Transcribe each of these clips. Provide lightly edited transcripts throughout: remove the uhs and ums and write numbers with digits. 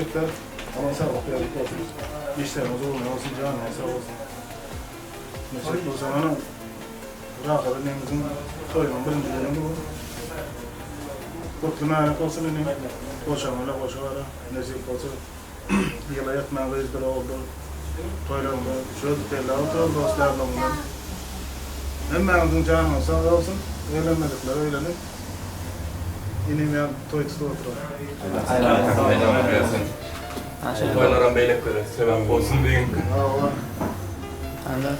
tebrikler. Ama sağlık verdik olsun. İşlerimiz olmuyor olsun, canına sağ olsun. Mesela bu zamanın rakibimizin toyunun birincilerini bu. Kutlu meynek olsun benim. Koşamayla koşamayla nasip olsun. Yıla yetmeye izgara oldu. Toylarımda şöyle belli oldu dostlarla bunlar. Hemmenizin canına sağ olsun. Eğlenmedikler eğlenip. Yine ben toy tutu oturalım. Aynen. Toylaran beylek göre sebep olsun diyeyim. Allah. Aynen.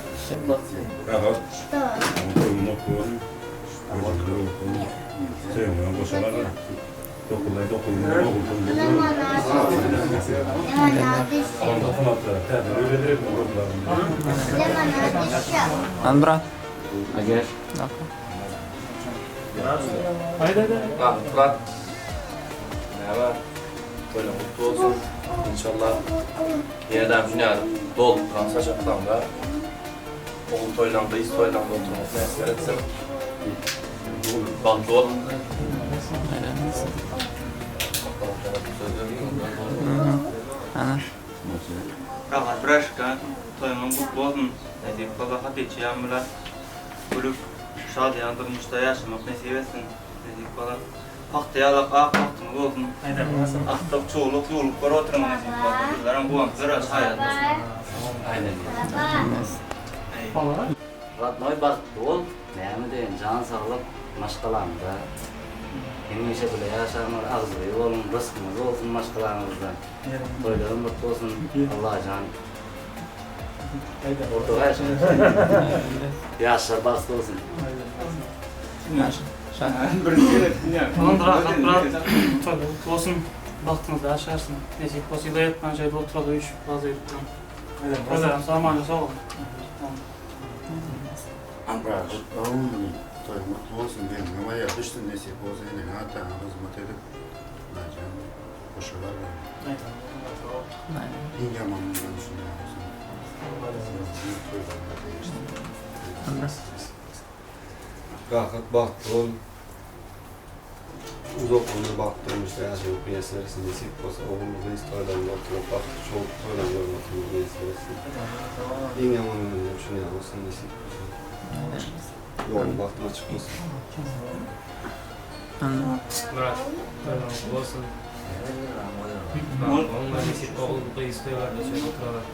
Rahat. Toyunu okuyorum. Çocukları okuyorum. Sevmiyorum, boşalarlar. Dokulayı dokulayı Onda funatlar, tədbir öyredirik mi gruplarında? An bırak. Ager. Haydi. Murat. Merhaba. Toyla mutlu olsun. İnşallah yeniden dünyada dol Fransa şartlarında oğul toylanda, iz toylanda oturmasını esker etsem. Baktı ol. Aynen. Rahat bıraşkan, toyunun mutlu olsun. Nezih baba hatice yağmurlar. Kulüp şad yandırmışta yaşamak nasip etsin. Nezih baba paktayalak ağ paktımız olsun. Aktak çoğuluk yoluk var oturma nezih baba. Kızların bu amcılar aşağıya. Aynen. Ratnoy baktı ol, neymi deyin, can sağlık maşkalarında. Hemen şekilde yaşamlar ağzı olun, rızkımız olsun maşkalarımızda. Toyların mutlu olsun, Allah'a can. Orada yaşayın. Yaşlar bastı olsun. Onun da rahat tabii olsun baktığınızda yaşarsın. Neyse posuyla yetmeden şeyde oturalım, uyuşup bazı yürütmem. Öyle, sağ olun. Ambraj, oğlum, toy mutlu olsun diyeyim. Ama yakıştı nasip olsa yine hatta hizmet edip Nacan boşalar var. İnyamanından düşünüyorsun. Kalkıp baktı ol. Uzak onu baktırmışlar, yaşayıp bir eserisi nasip olsa oğlumuzda hiç toylarında oturup baktı, çok toylarında oturup bir eserisi. En yamanından düşünüyorsun nasip olsa. Yolun baktığına çıkmasın. Aynen. Murat, olsun. Onunla nesip oğulda istiyorlar da şöyle oturalım.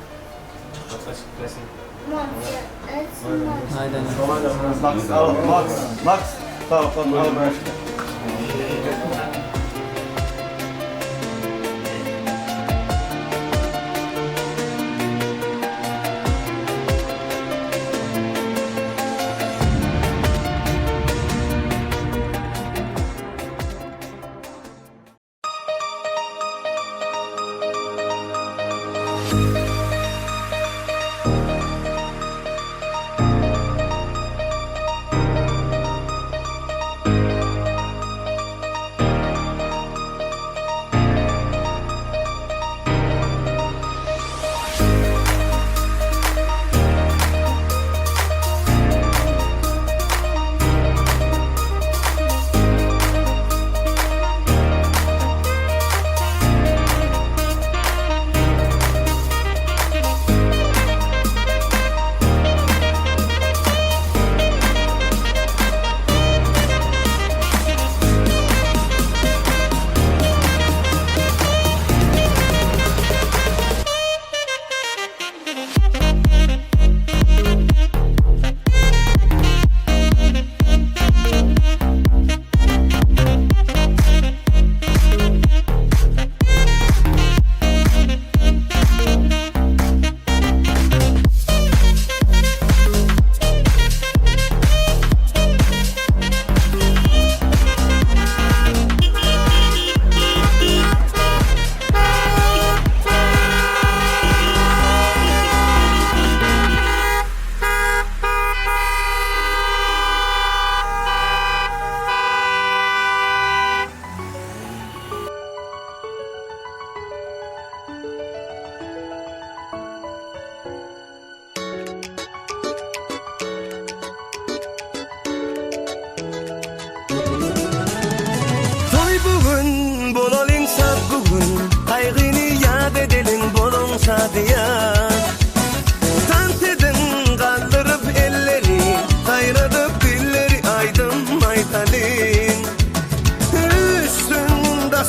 Açık resim. Aynen. Max, tamam, al bırak.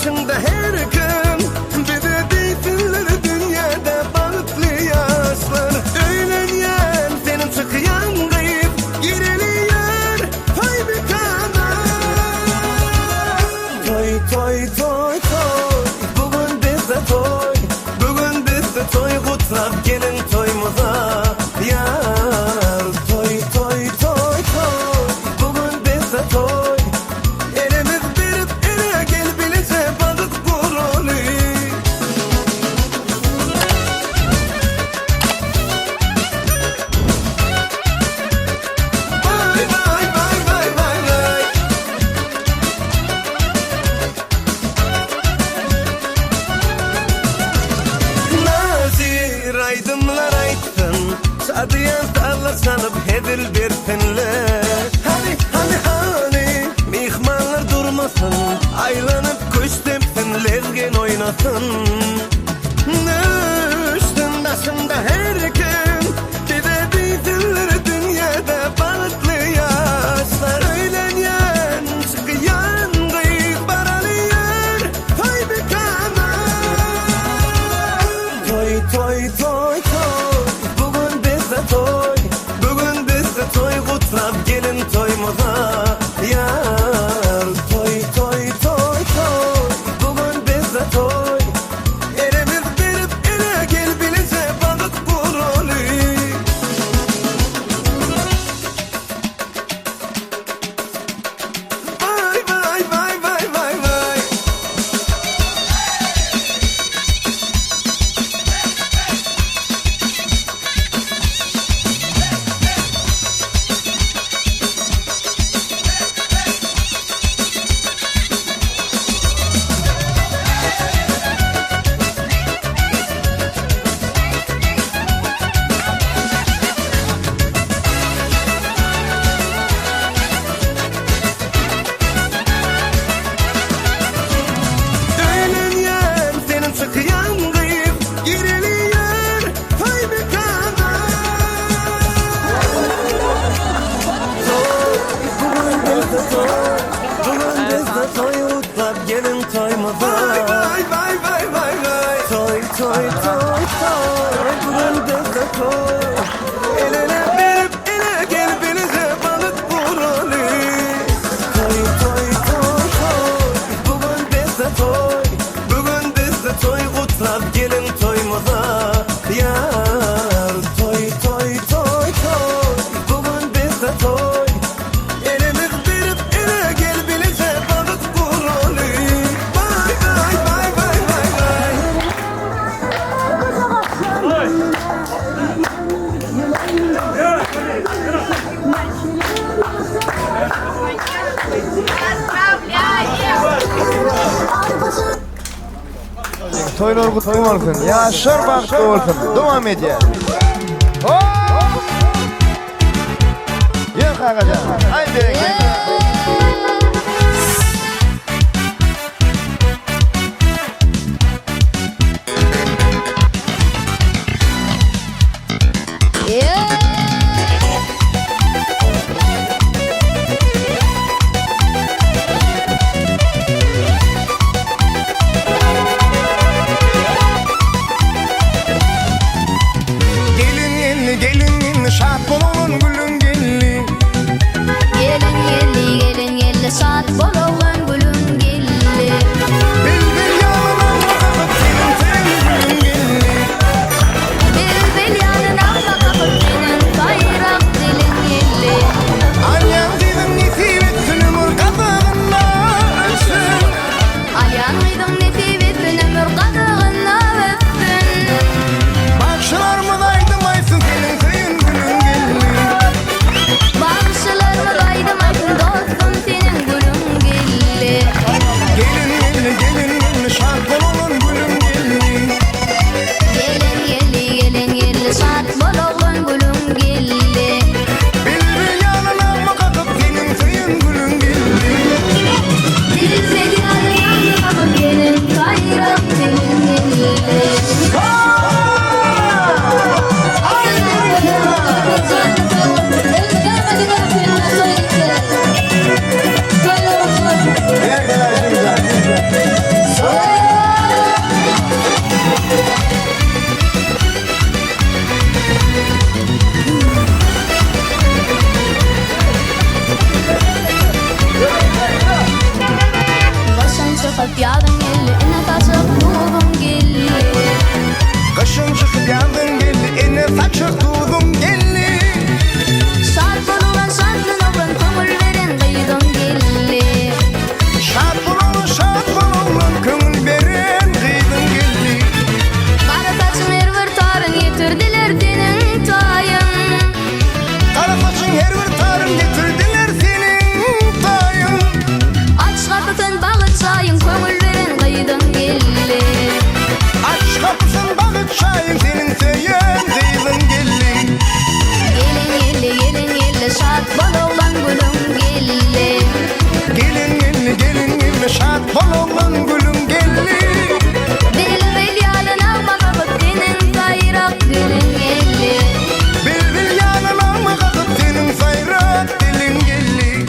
başında her gün bize deysinler dünyada balıklı yaşlar Öğlenyen senin çıkıyan kayıp gireliyor toy bir kana Toy toy toy toy bugün bizde toy Bugün bizde toy kutlap gelin toymuza Yar toy toy toy toy bugün bizde toy Elimiz verip ele gel bilece balık burulu Vay vay vay vay vay vay Nazir aydımlar aytsın Şadiyan sallar sanıp hedil bersinler Hani mihmanlar durmasın Aylanıp kuş tepsin lezgen oynasın Üstün başımda her gün bize deysinler dünyada balıklı yaşlar Öğlenyen çıkıyan kıyıp baralıyor toy bir kana Toy toy toy toy bugün bizde toy Bugün bizde toy kutlap gelin toymuza Yar toy toy toy toy bugün bizde toy Elimiz verip ele gel bilece balık burulu Vay vay vay vay vay vay Öğlenyen senin çıkıyan kıyıp gireliyor toy bir kana Bugün bizde toy Bugün bizde toy utlap gelin toymuza Vay vay vay vay vay Toy toy toy toy Bugün bizde toy El ele verip ele gel bilece balık burulu Toy toy toy toy Bugün bizde toy Bugün bizde toy kutlap gelin toymuza Yar toy toy toy toy Bugün bizde toy Elimiz verip ele gel bilece balık burulu Vay vay vay vay vay vay Toylar kutlu olsun. Yaşar baktı olsun. Devam ediyor. Yok arkadaşlar. Haydi. Gelin şad bolun gülün gelli Gelin yelli şad bolun gülün gelli Bilbil yanına bakıp senin gülün gelli Bilbil yanına bakıp senin bayrak dilin gelli Alyan dedim nesip etsin ömür kadığına ölsün Alyan dedim nesip etsin ömür kadığına ölsün Bakşılar mı daydım aysın senin köyün gülün gelli Bakşılar mı daydım aysın dostum senin gülün gelli Gelin şad bolun gülün gelli Gelin yelli şad bolun gülün gelli Bilbil yanına bakıp senin köyün gülün gelli Bilbil yanına bakıp senin bayrak dilin gelli çıkıp yağdın gelli, ine taşıp tuğdum gelli. Kışın çıkıp yağdın gelli, ine taşıp tuğdum gelli. Şart bolulan şartlı nolun, kömür veren kıydın gelli. Şart bolulan kömür veren kıydın gelli. Kara saçın her bir tarın getirdiler senin tayın. Kara saçın her bir tarın getirdiler senin tayın. Aç kapısın bağıtçayın, kömür veren kıydın gelli. Aç kapısın bağıtçayın, senin söyün kıydın gelli. Gelin gelli şart bolulan gülüm gelli. Gelin gelli şart bolulan gülüm gelli. Bilbil yalın alma kakıp senin sayrak dilin gelli. Bilbil yalın alma kakıp senin sayrak dilin gelli.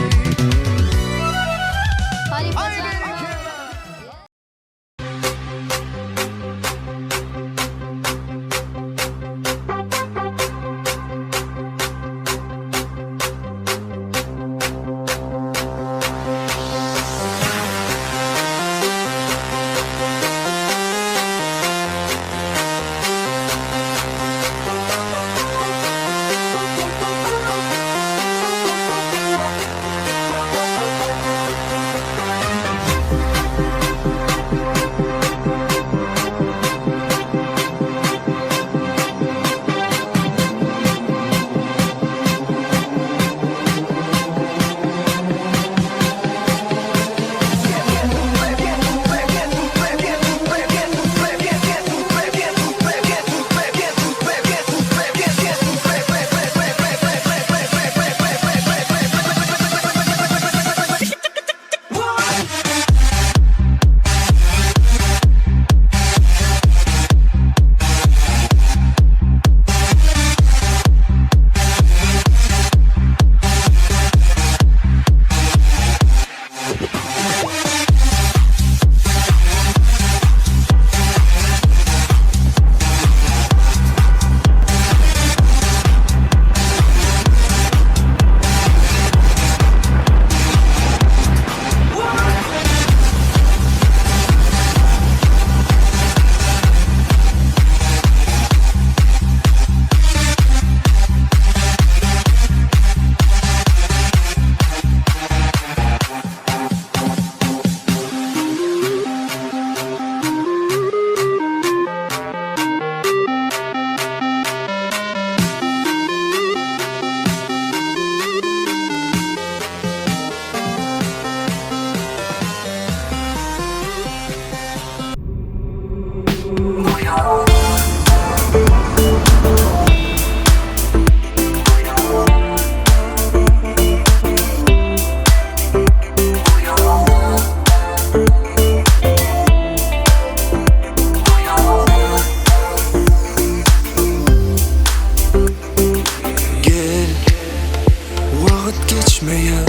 geçmeyen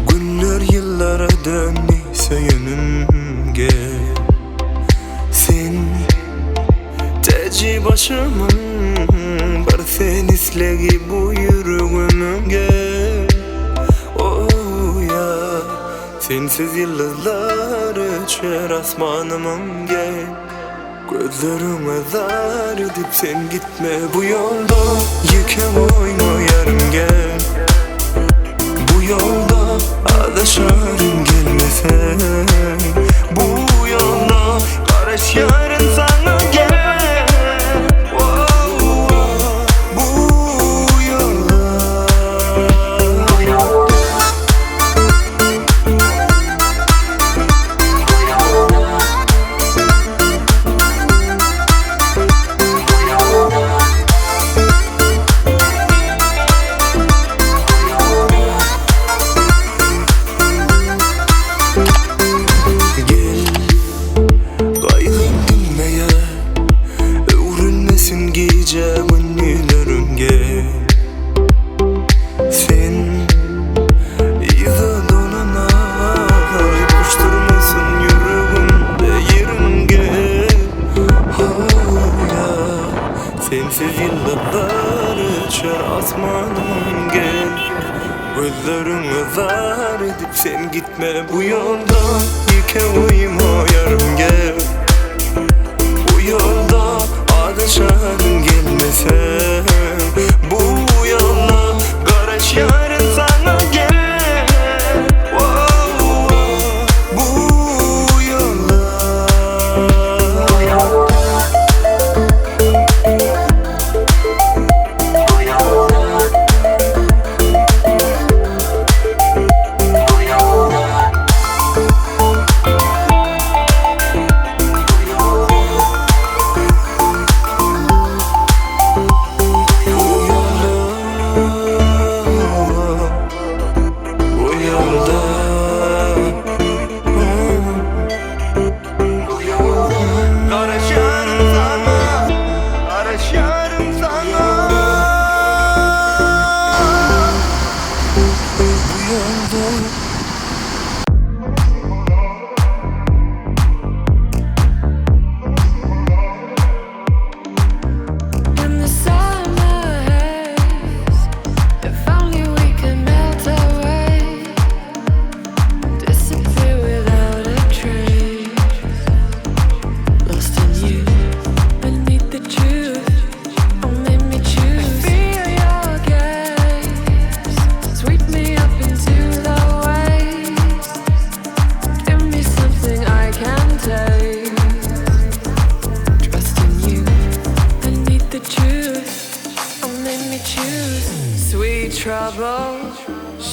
günler yıllara dönmeyse yönümge. Sen teci başımın bir sen islegi bu yüreğimge. Oh ya, sensiz yıldızlar öçer asmanımın gel. Gözlerime zar edip sen gitme bu yolda. Yıkem oyma yarım gel. Bu yolda adaşarım gelmesen. Bu yolda karış yarın sana gel. Oh, oh, bu yolda. Gözlerini zar edip sen gitme bu yolda. Yeke uyuma yarım gel. Bu yolda adışarın gelmese. Bu yolla garaş yarın sana gel.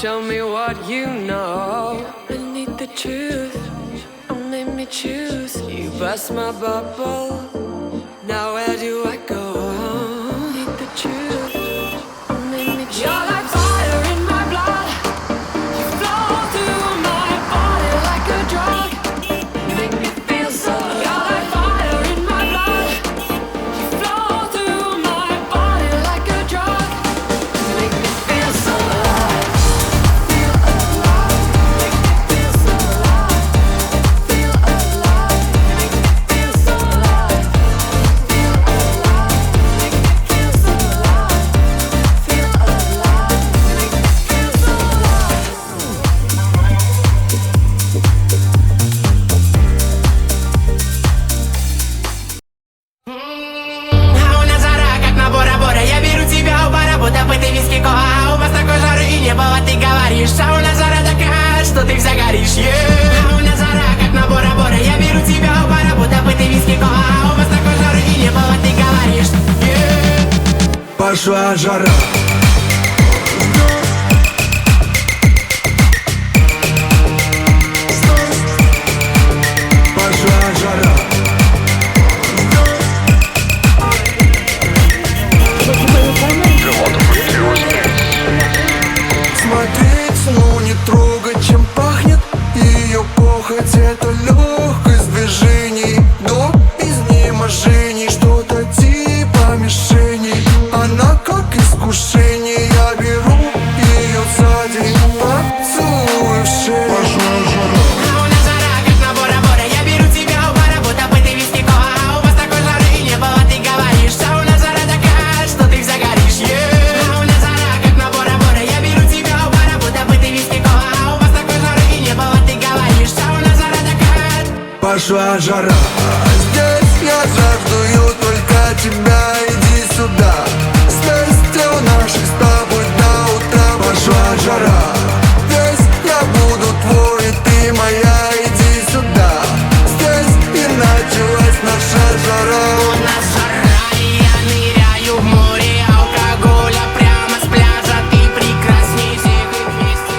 Show me what you know. I need the truth. Oh, make me choose. You bust my bubble. Now where do I go? I need the truth. Oh, make me choose. You're like fire in my blood. You flow through my body like a drug. You make me feel so. You're like fire in my blood. You flow through my body like a drug. You make me feel so alive. Сауна зара такая, что ты загоришь, yeah. У нас жара, как на Бора-Бора. Я беру тебя у бара, будто бы ты виски кола. У вас такой жары и небо, вот ты говоришь, yeah. Пошла жара. Это легкость движений до изнеможений, что-то типа мишени. Она как искушение, я беру ее сзади, поцелуй в шею. Пошла жара. У нас жара, как на Бора-Бора. Я беру тебя у бара, будто бы ты виски кола. У вас такой жары и небо, вот ты говоришь. Сауна жара такая, что ты загоришь, yeah. У нас жара, как на Бора-Бора. Я беру тебя у бара, будто бы ты виски кола. У вас такой жары и небо, вот ты говоришь. Пошла жара. Здесь я жаждую только тебя, иди сюда. Страсти у наших с тобой до утра. Пошла жара. Здесь я буду твой, и ты моя, иди сюда. Здесь и началась наша жара. У нас жара, и я ныряю в море алкоголя прямо с пляжа. Ты прекрасней всех их вместе.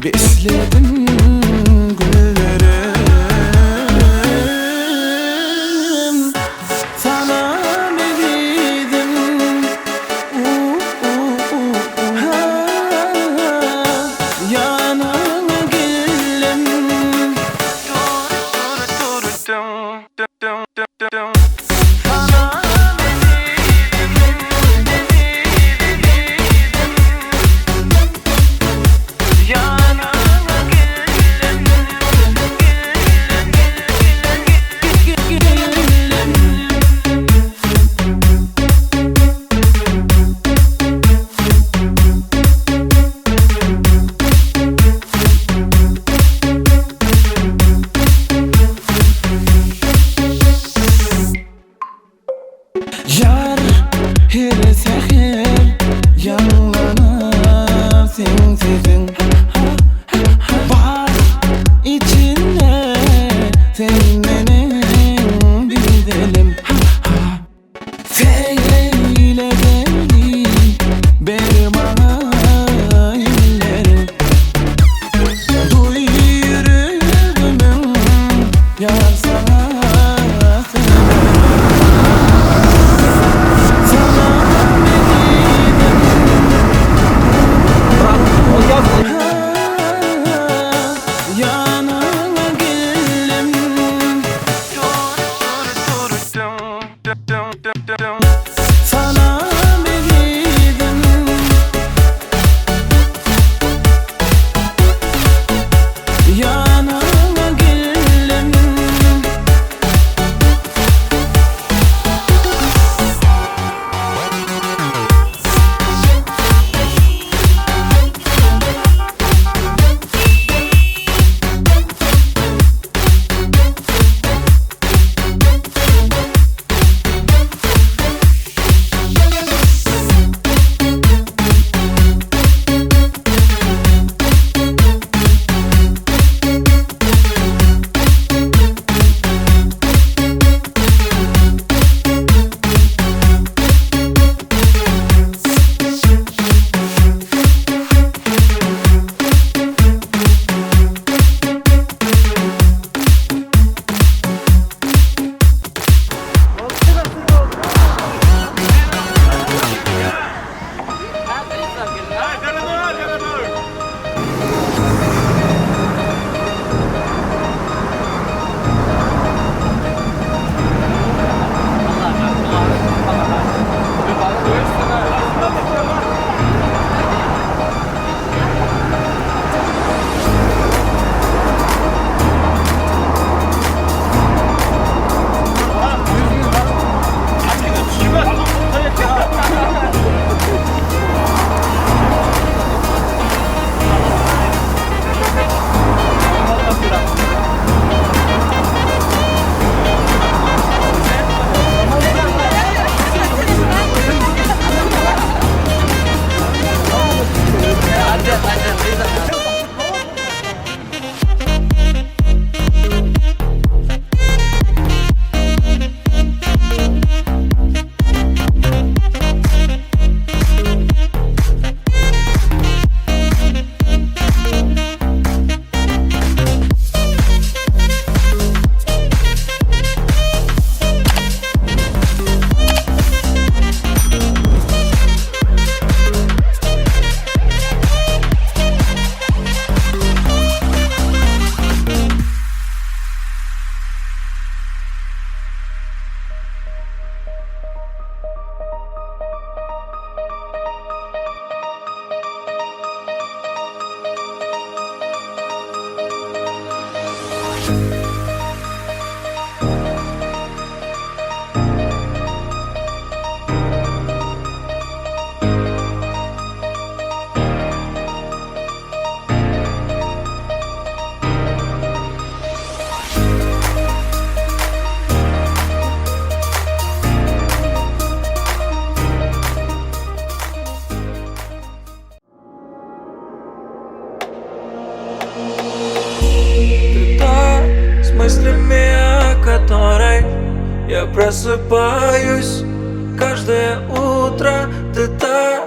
Besledim gülleri. salam egidim. Yanıma geldim. Я просыпаюсь каждое утро. Ты та,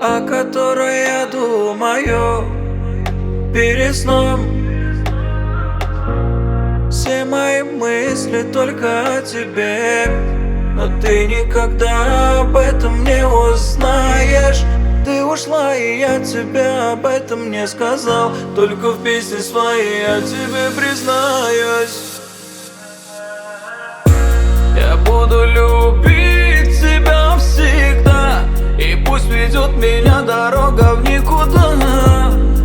о которой я думаю перед сном. Все мои мысли только о тебе, но ты никогда об этом не узнаешь. Ты ушла, и я тебе об этом не сказал. Только в песне своей я тебе признаюсь. Я буду любить тебя всегда, и пусть ведет меня дорога в никуда.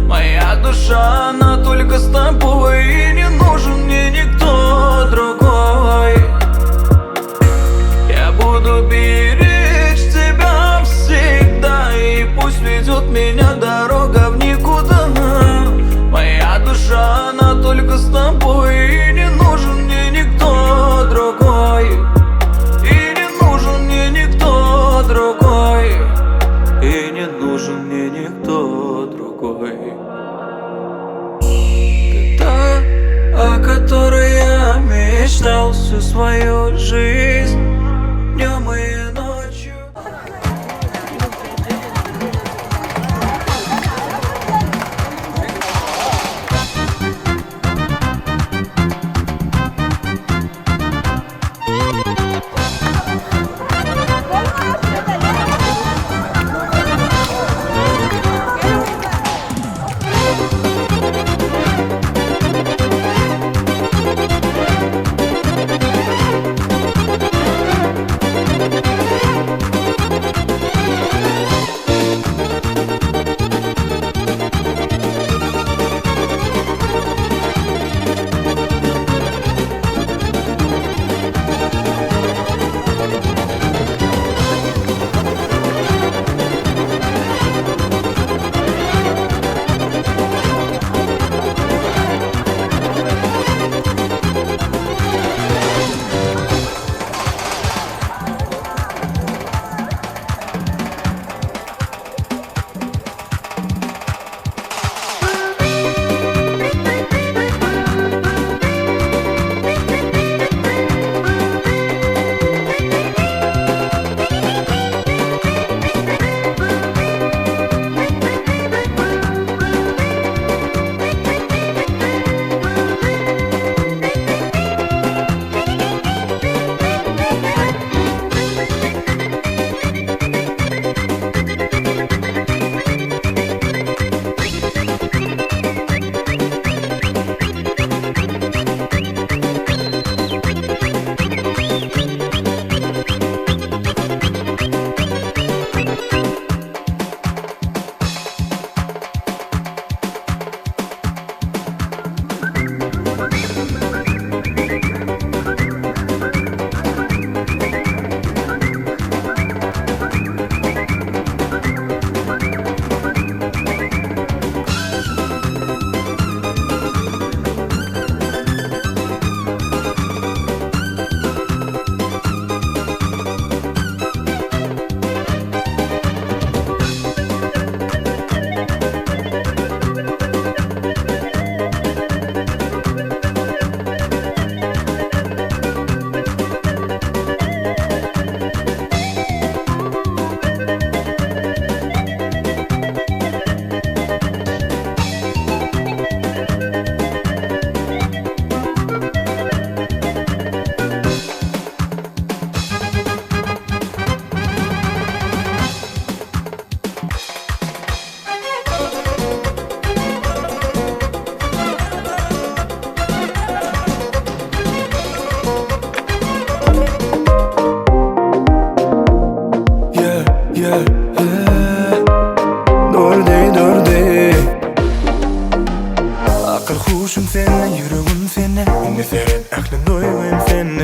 Моя душа, она только с тобой, и не нужен мне никто другой. Я буду беречь тебя всегда, и пусть ведет меня дорога в никуда. Моя душа, она только с тобой, и не нужен мне никто другой. И не нужен мне никто другой. И не нужен мне никто другой. Ты та, о которой я мечтал всю свою жизнь, днем и ночью.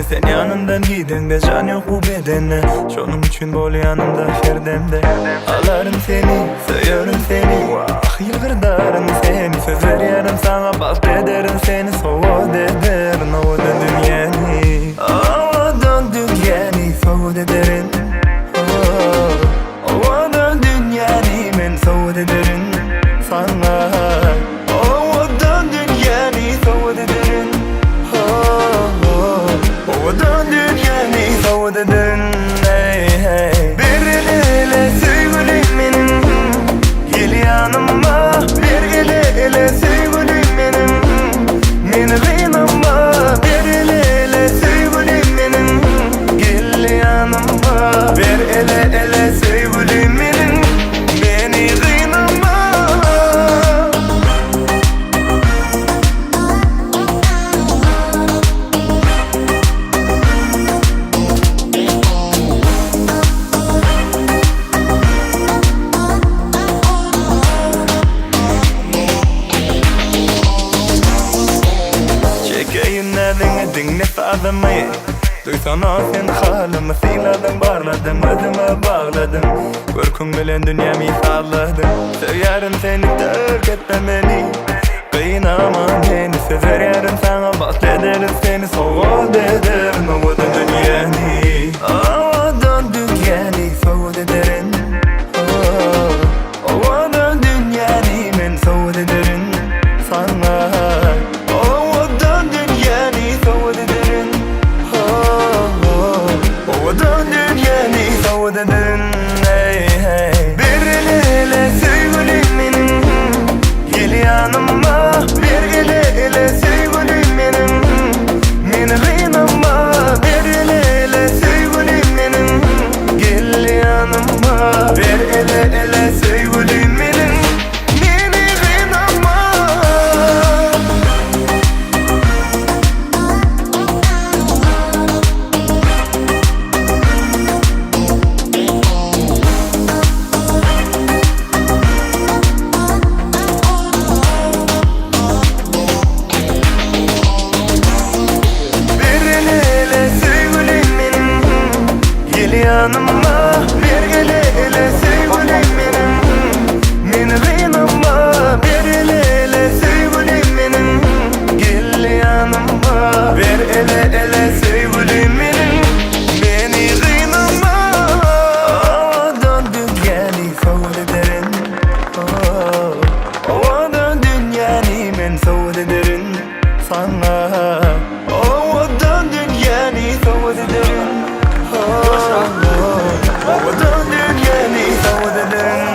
seni. Sen yanımdan gidende can yok bu bedene. Şonun üçün bol yanımda her demde. Alarım seni, söylerim seni. Vah yılgırdarım seni. Söz veriyorum sana bak ederim seni. Soğud ederim ovadan dünyani. Ovadan dünyani soğud ederim. Ovadan dünyani men soğud ederim sana. Ovadan dünyani soğud ederim. Ovadan dünyani soğud ederim. Bir ele sevgilim benim, gel yanıma. Bir ele sevgilim benim, meni kıynama. Bir ele sevgilim benim, gel yanıma. Bir ele sevgilim benim, meni kıynama. Çekeyim nereden dinle sağlamayı. Duysan o sen halımı siladın barladın. Özüme bağladın. Korkun bilen dünyamı salladım. Severim seni terk etmemeni. Kıynama beni. Söz veriyorum sana bak ederim seni. Soğud ederim ovadan dünyani. Ovadan dünyani soğud ederim. Ovadan dünyani men soğud ederim sana. Ovadan dünyani soğud ederim. Ovadan dünyani soğud ederim. Bir ele sevgilim benim, gel yanıma. Bir ele sevgilim benim, meni kıynama. Bir ele sevgilim benim, gel yanıma. Bir ele sevgilim benim, meni kıynama. Bir ele sevgilim benim, gel yanıma. Bir ele sevgilim benim, meni kıynama. Bir ele sevgilim benim, gel yanıma. Bir ele sevgilim benim, meni kıynama. Ovadan dünyani soğud ederim. Ovadan dünyani men soğud ederim sana. Ovadan dünyani soğud ederim. Ovadan dünyani soğud ederim.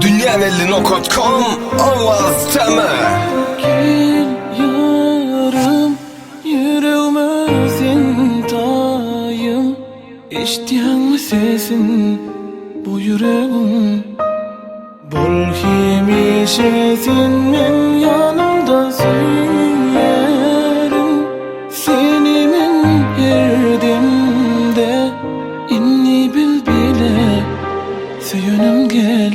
Dünyavelli.com Avaz Tema. Gel yarım, yüreğime zindayım. Eştiyan mı sesin bu yüreğim? Bol hemişe senin yanımda söylerim. Seni men yerdimde inni bil bile söyünüm gel.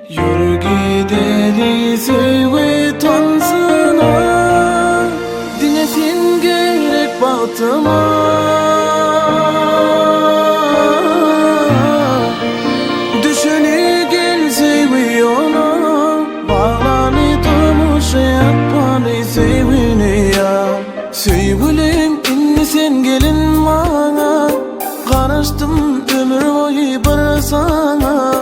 Yürü gideli sevgi tansına. Dinlesin gerek batıma. Düşeni gel sevgi ona. Bağlanı durmuş yapmalı sevgini ya. Qaraşdım ömür boyu bir sana.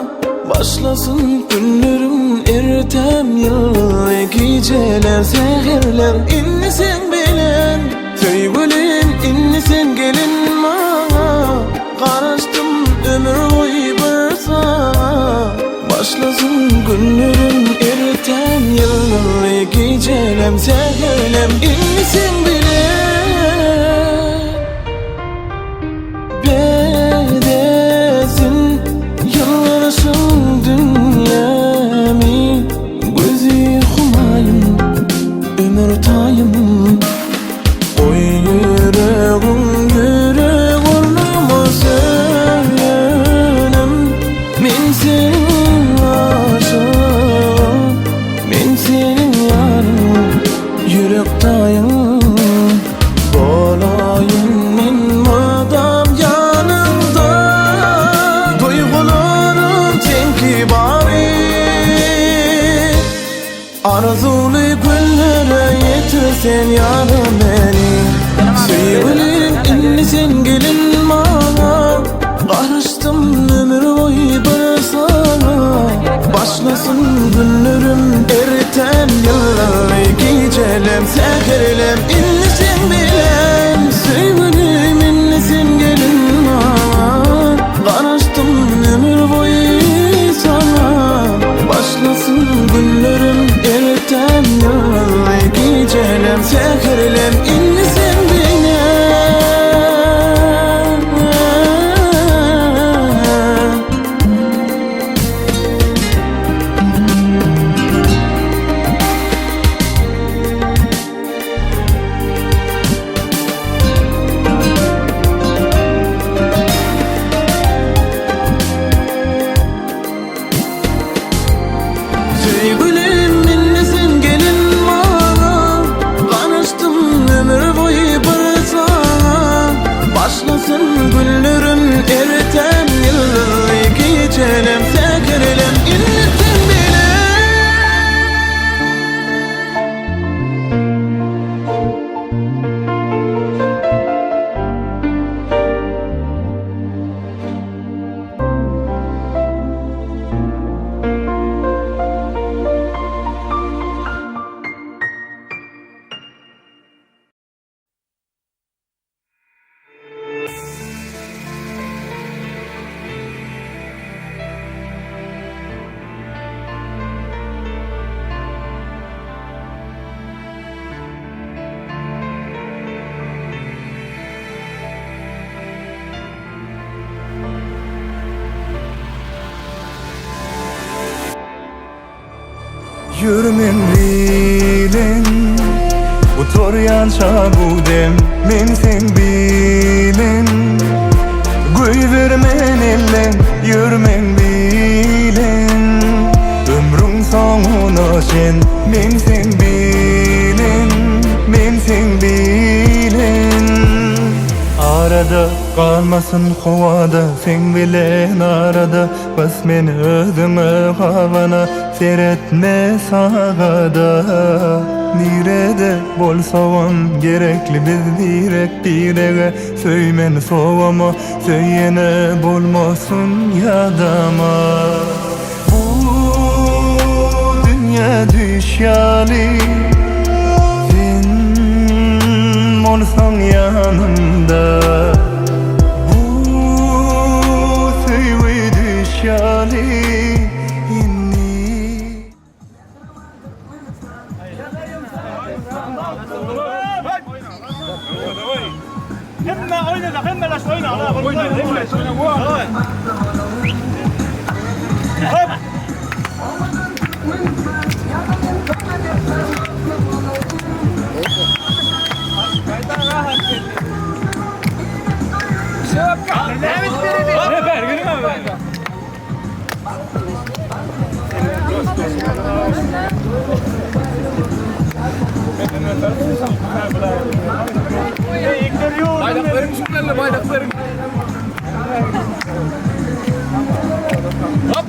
Başlasın günlerim ertem yıllar geceler seherler inni sen bilen Söygülüm inni sen gelin bana Qaraşdım ömür boyu bir sana Başlasın günlerim ertem yıllar geceler seherler inni sen bilen Bedesin yıllarışın dünyami Gözü humayım ömür tayım Oy yüreğim yüreğime söylenim Men senin aşığım Men senin yarım Yürek tayım Olayım men madam yanımda Duygularım tenki bari Arzulu güllere yetirsen yarım beni Sevgilim inni sen gelin bana Karıştım ömür boyu bir sana Başlasın günlerim ertem yıllar Gecelem seherlem inni sen bilen Sevgilim inni sen gelin bana Karıştım ömür boyu sana Başlasın günlerim ertem yıllar Gecelem seherlem inni sen bilen Sevgilim inni sen gelin bana Karıştım ömür boyu bir sana Başlasın günlerim ertem yıllar Gecelem seherlem inni sen bilen Yürmen bilen Otur yança bu dem Men sen bilen Göy vermen ellen Yürmen bilen Ömrün sonuna şen Men sen bilen Men sen bilen Arada kalmasın kovada Sen bilen arada Bas men özüme havana Seyretme sağada Nirede bolsavan Gerekli biz direk direge Söymen sovama Söyyene bolmasın yadama Bu dünya düşyali Sen olsan yanımda Bu sevgi düşyali Hemme oyna da hemme laş oyna ala oyna hop Baydaklarım şunlarla baydaklarım. Hop.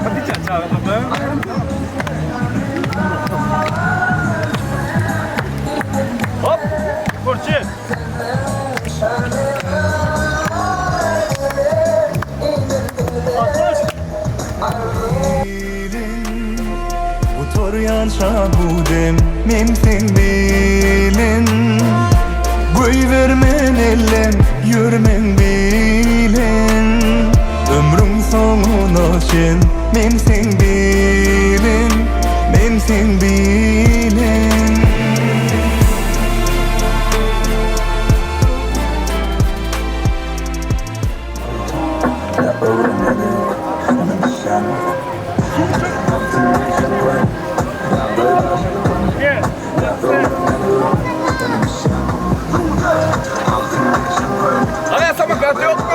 Hadi çağır. mensiň bilen Goýbermen ellen ýürmeň bilen Ömrüň soňuna şen mensiň bilen mensiň bilen Hadi sama kartı yok mu?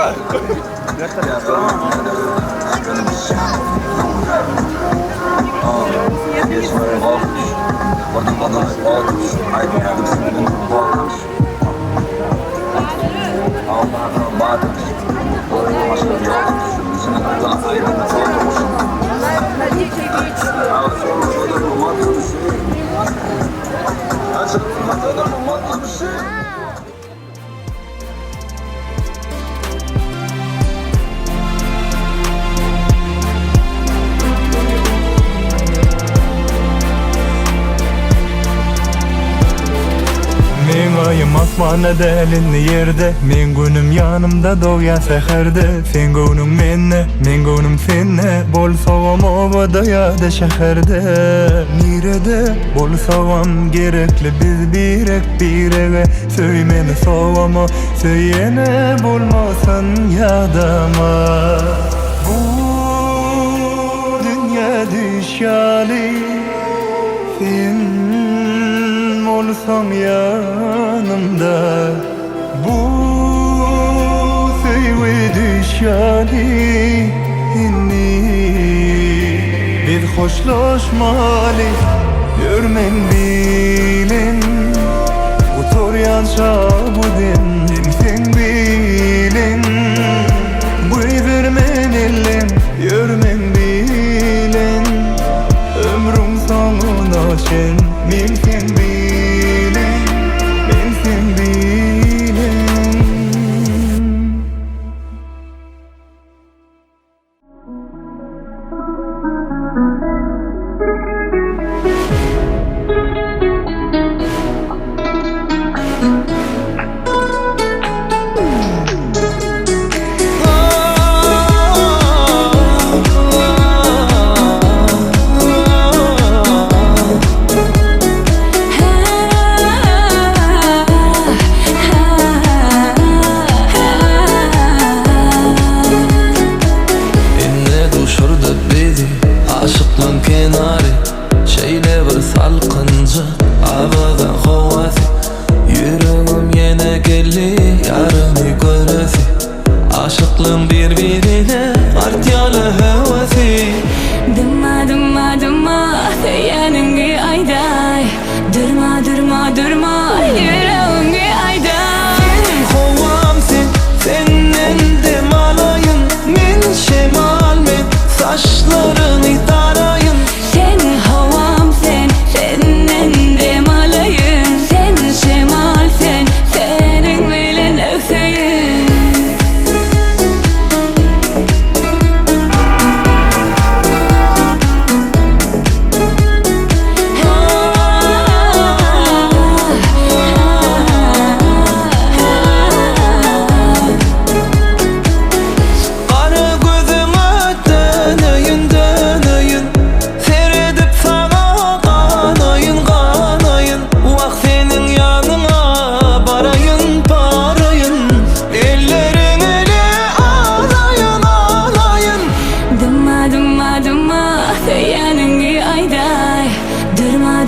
Ayım asmana delin yerde Men günüm yanımda doğya seherde Sen günüm menne, men günüm senne Bolsağım ovada ya da şehirde Nirede bolsağım gerekli Biz birek birege Söymeni soğama Söyyene bolmasın yadama Bu dünya düşyali Sen olsam yanımda Bu sevgi düşyali inni Biz hoşlaşmalı Görmen bilen Otur yanşa bu den sen bilen Buyvermen ellen Görmen bilen Ömrüm sonuna şen Mümkün bilen Mümkün bilen Aşıklığın birbirine artyalı hevesi Dımma dımma dımma Seyenini ayday Durma durma durma Yüreğini ayday Sen kovamsın Senden dem alayın Men şemal men Saçlarını tarayın Sen havam sen Senden dem alayın Sen şemal sen Senin bilen öfseyin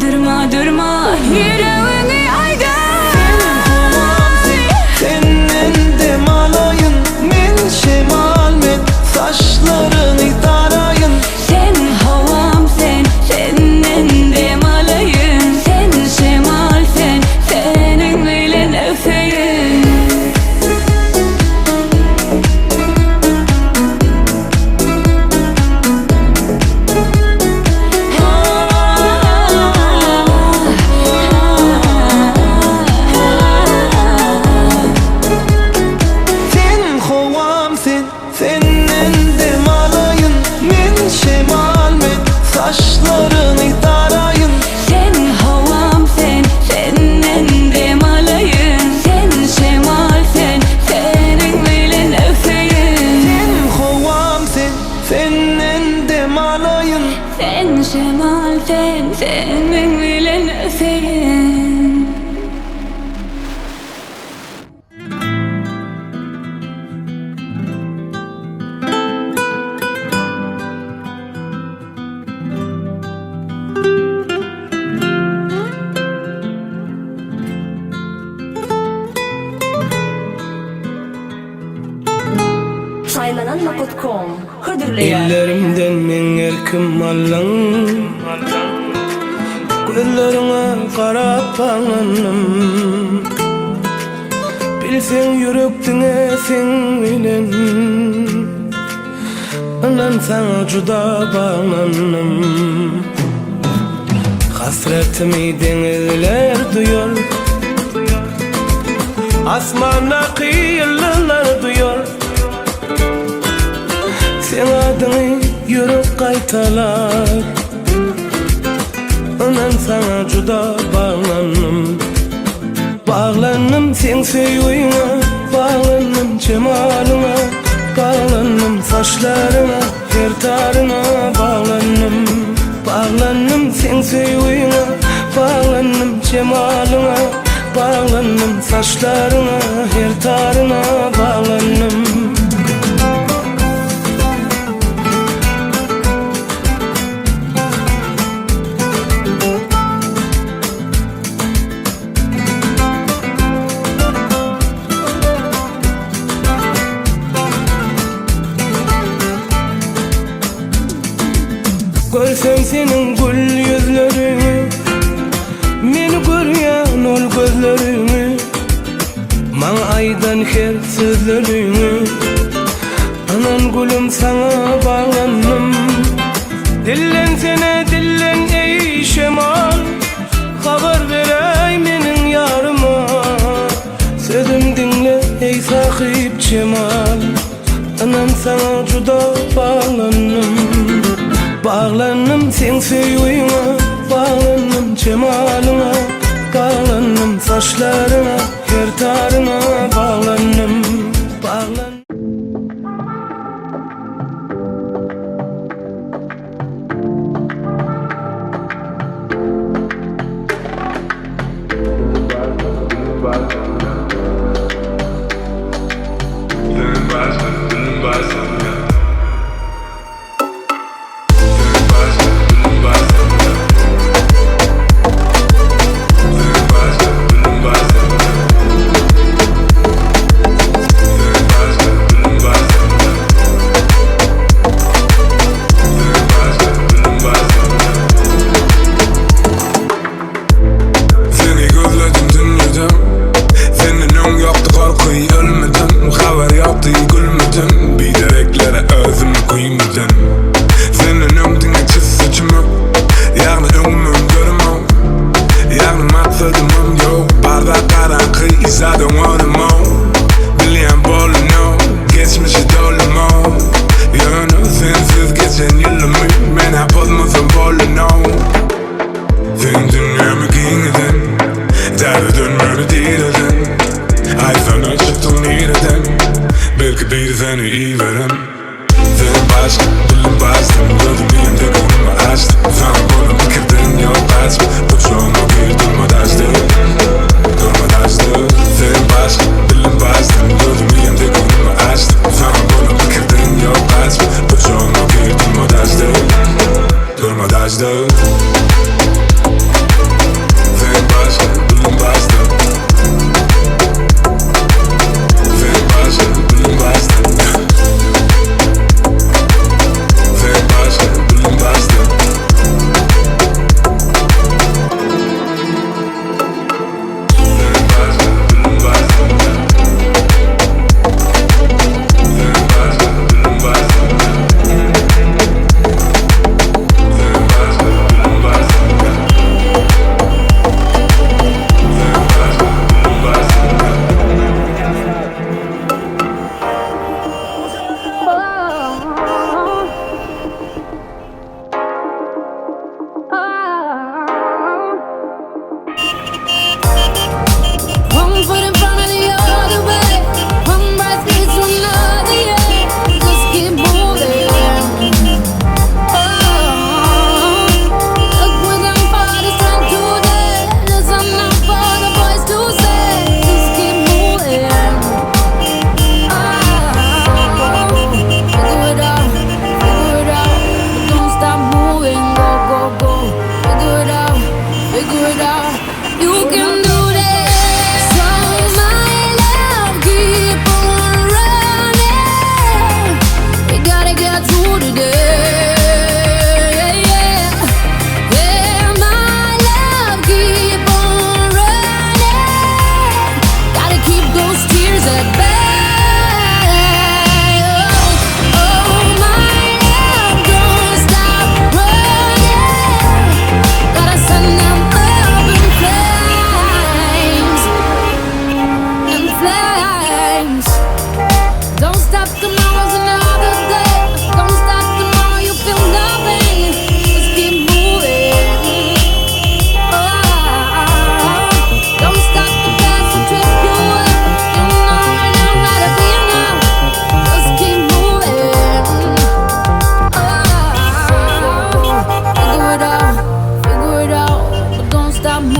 Durma durma yüreğini ayday Senden dem alayın Men şemal men Saçlarını tarayın Sen havam sen Senden dem alayın Sen şemal sen Senin bilen öfeyin toylar.com Hıdırlayan Ellerimden men erkim allan Gözlerine karap bağlanım Bilsen yürekdine sen bilen Anan sana juda bağlanım Hasretimi denizler duyar Asmana kıyılar duyar Sen adını yürüp kaytalar Anan sana juda bağlanım Bağlanım sen seviyine Bağlanım cemalına Bağlanım saçlarına Her tarına bağlanım Bağlanım sen seviyine Bağlanım cemalına Bağlanım saçlarına Her tarına bağlanım Görsem senin gül yüzlerini Meni görýän ol gözlerini Maňa aýdan her sözlerini Anan gülüm sana bağlandım Dillen sene dillen ey şemal Habar beräý meniň ýaryma Sözüm dinle ey sahip cemal Anan sana juda bağlandım Bağlandım sen seviyine Bağlandım cemalına Bağlandım saçlarına Her tarına bağlandım Bağlandım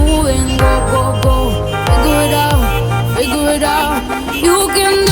moving, go, go, go. Figure it out, you can